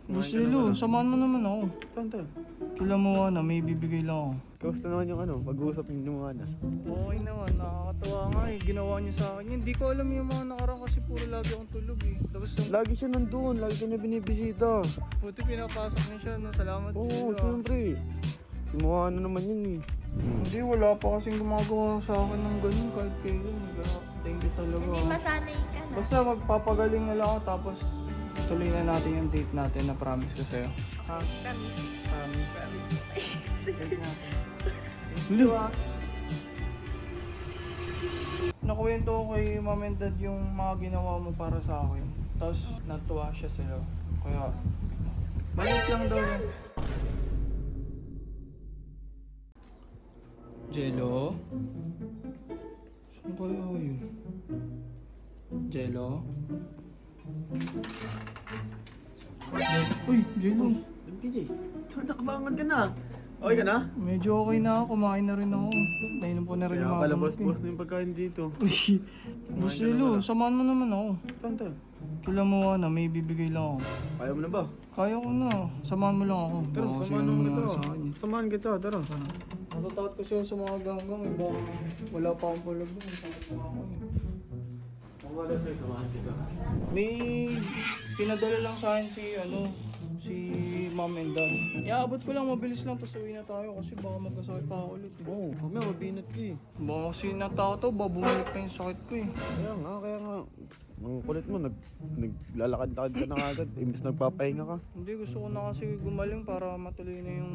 Busilo, samahan mo naman ako. Saan to? Kila mo na, may bibigay lang ako. Kamusta naman yung pag-uusap niyo mga Okay naman, nakakatawa nga eh. Ginawa niya sa akin. Hindi ko alam yung mga nakaraan kasi puro lagi akong tulog eh. Tapos yung Lagi siya nandun, lagi kanya binibisita. puti pinapasok niya siya, no? Salamat. Oo, Busilo, ah. siyempre. Simukha na naman yun eh. Hindi, wala pa kasing gumagawa sa akin ng ganun kahit kailan. Kaya, thank you talaga. Hindi ah. masanay ka na. Basta magpapagaling na lang ako tapos tuloy na natin yung date natin na promise ko sa'yo. Ha? Promise. Date natin. Thank you, ah. Nakuwento ko kay mom and dad yung mga ginawa mo para sa akin. Tapos natuwa siya sila. Kaya, maliit lang daw yun. Jello? Saan kaya yun? Jello? Uy, Jello. PJ, nakabangon ka na. Okay ka na? Medyo okay na ako. Kumain na rin ako. Nainom ko na rin Kaya yung mga pala gamot ko. boss na yung pagkain dito. Uy, Busilo, samahan mo naman ako. Saan to? Kila mo na, may bibigay lang ako. Kaya mo na ba? Kaya ko na. Samahan mo lang ako. Tara, Baka kasi samahan mo ano kita. nangyari sa akin. Samahan kita, tara. Natatakot kasi ako sa mga ganggang. Eh. Baka wala pa akong palag doon. Takot pa ako. Eh. Kung wala sa'yo, samahan kita. May pinadala lang sa akin si mom and dad. Iaabot ko lang, mabilis lang, tapos uwi na tayo kasi baka magkasakit pa ako ulit. Eh. Oo, mamaya mabinat ka eh. Baka kasi natakot ako, baka bumalik pa yung sakit ko eh. Kaya nga. Ang kulit mo, naglalakad-lakad ka na agad. Imbis nagpapahinga ka. Hindi, gusto ko na kasi gumaling para matuloy na yung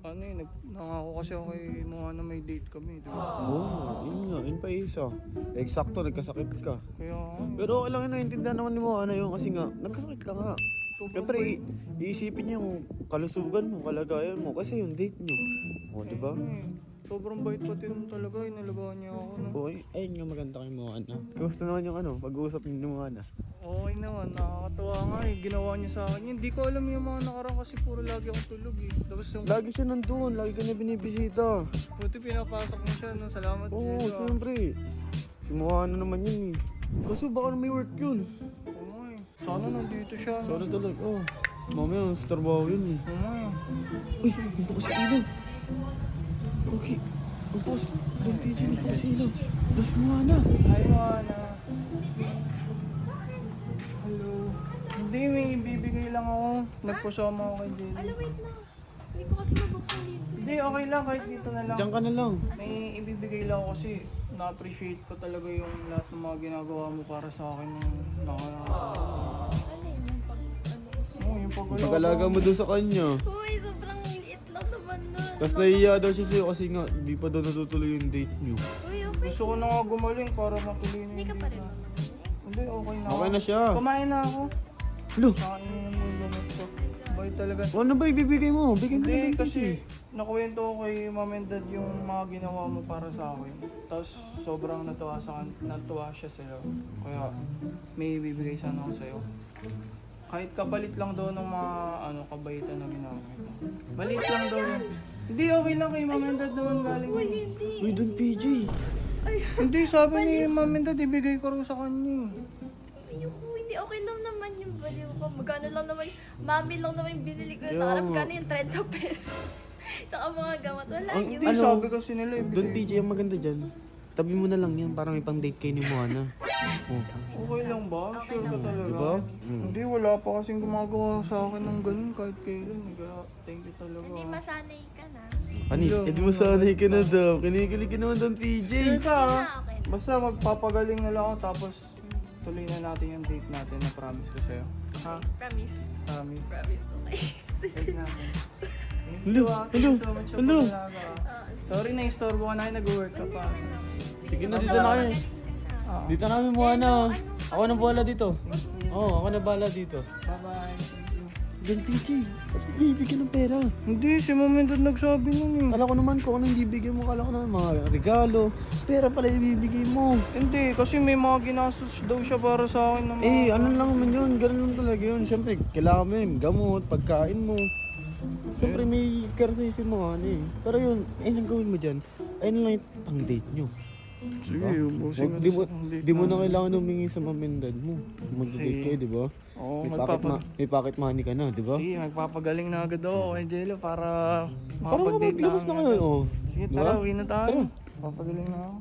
nangako kasi ako kay Moha na may date kami, di ba? Oo, yun nga, yun pa isa. Eksakto, nagkasakit ka. Kaya Pero okay lang yun, naiintindihan naman ni Moana yun kasi nga, nagkasakit ka nga. Siyempre, iisipin niya yung kalusugan mo, kalagayan mo, kasi yung date niyo. O, di ba? sobrang bait pati nun talaga, inalagaan niya ako. No? Okay, ayun nga maganda kay Moana. Kamusta naman yung pag-uusap niyo ni Moana? Okay naman, nakakatawa nga eh. Ginawa niya sa akin. Hindi ko alam yung mga nakaraan kasi puro lagi akong tulog eh. Tapos yung Lagi siya nandun, lagi kanya binibisita. puti pinapasok niya siya, no? Salamat. Oo, Jello, ah. siyempre. Si Moana naman yun eh. Kasi baka may work yun. Oo nga eh. Sana nandito siya. Sana talaga, mamaya, sa trabaho yun eh. Oo nga eh. Uy, ito kasi ilaw. Okay. Ang boss, doon PJ, ito kasi ilaw. Das Moana. Hi, Moana. Hello. Hindi, may bibigay lang ako. Nagpasama ako kay Jelly. Ala, wait lang. Hindi ko kasi mabuksan dito. Hindi, okay lang. Kahit dito na lang. Diyan ka na lang. May ibibigay lang ako kasi na-appreciate ko talaga yung lahat ng mga ginagawa mo para sa akin nung Ano yun yung pag ano ko sa... yung pag-alaga. Pag-alaga mo doon sa kanya. Uy, sobrang liit lang naman nun. Tapos nahiya daw siya sa'yo kasi nga, di pa daw natutuloy yung date niyo. Uy, okay. Gusto ko na nga gumaling para matuloy na Hindi ka yung pa date rin natin. naman. Hindi, okay na. Okay na siya. Kumain na ako. Lo, Saan yun yung gamot ko. Bait talaga. ano ba ibibigay mo? Bigay mo Hindi, na lang kasi nakuwento ko kay mom and dad yung mga ginawa mo para sa akin. Tapos sobrang natuwa siya sa'yo. Kaya may bibigay sana ako sa'yo. Kahit kapalit lang daw ng mga kabaitan na ginawa mo. Balit lang daw yun. Hindi, okay lang kay mom and dad naman galing. Uy, yun. hindi. Uy, doon PJ. Ay, Hindi, sabi ni mom and dad, ibigay ko rin sa kanya. ayoko. Hindi, okay lang naman yung baliw ko. Magkano lang naman, mami lang naman yung binili ko. Kaya Nakarap nga. magkano yung 30 pesos. Tsaka mga gamot. Wala Ang- yun. Hindi, Ano? sabi kasi nila Doon ibigay. PJ, ang maganda dyan. Tabi mo na lang yan para may pang date kayo ni Moana. Oh. Okay lang ba? Sure ka talaga? Diba? Hindi, wala pa kasing gumagawa sa akin ng ganun kahit kailan. Kaya thank you talaga. Hindi masanay ka na. Anis, edi mo sanay ka na daw. Kinikilig ka naman doon PJ. Sure ka ah. Ah, okay. Basta magpapagaling na lang ako tapos tuloy na natin yung date natin na promise ko sa'yo. Ha? Promise. Promise. Promise. Okay. Date natin. Thank Hello, you ah. Thank hello, you so much sa hello. pag-alaga, ah. Sorry na istorbo ka na kayo, nag-work ka pa. Sige na, dito na kayo. Ah. Dito na kami Moana. Ako na bahala dito. Oo, ako na bahala dito. Bye-bye. Thank you. Gan PJ, bibigyan ng pera. Hindi, si mom and dad nagsabi nun eh. Kala ko naman kung anong bibigyan mo, kala ko naman mga regalo. Pera pala ibibigay mo. Hindi, kasi may mga ginastos daw siya para sa akin na mga... Eh, ano lang naman yun, ganun lang talaga yun. Siyempre, kailangan mo yun, gamot, pagkain mo. Siyempre, may care sa'yo si mga ano eh. Pero yun, ayun ang gawin mo dyan. Ayun lang yung pang date nyo. Sige, Diba? ubusin Wag- ko sa date di mo na namin. kailangan humingi sa mom and dad mo. Mag-date Sige. kayo, di ba? Oo, May pocket money ka na, di ba? Sige, magpapagaling na agad ako kay Jello para Parang makapag-date na maglabas na kami kayo, agad. oh. Sige, Di tara, ba? uwi na tayo. Tara. Papagaling na ako.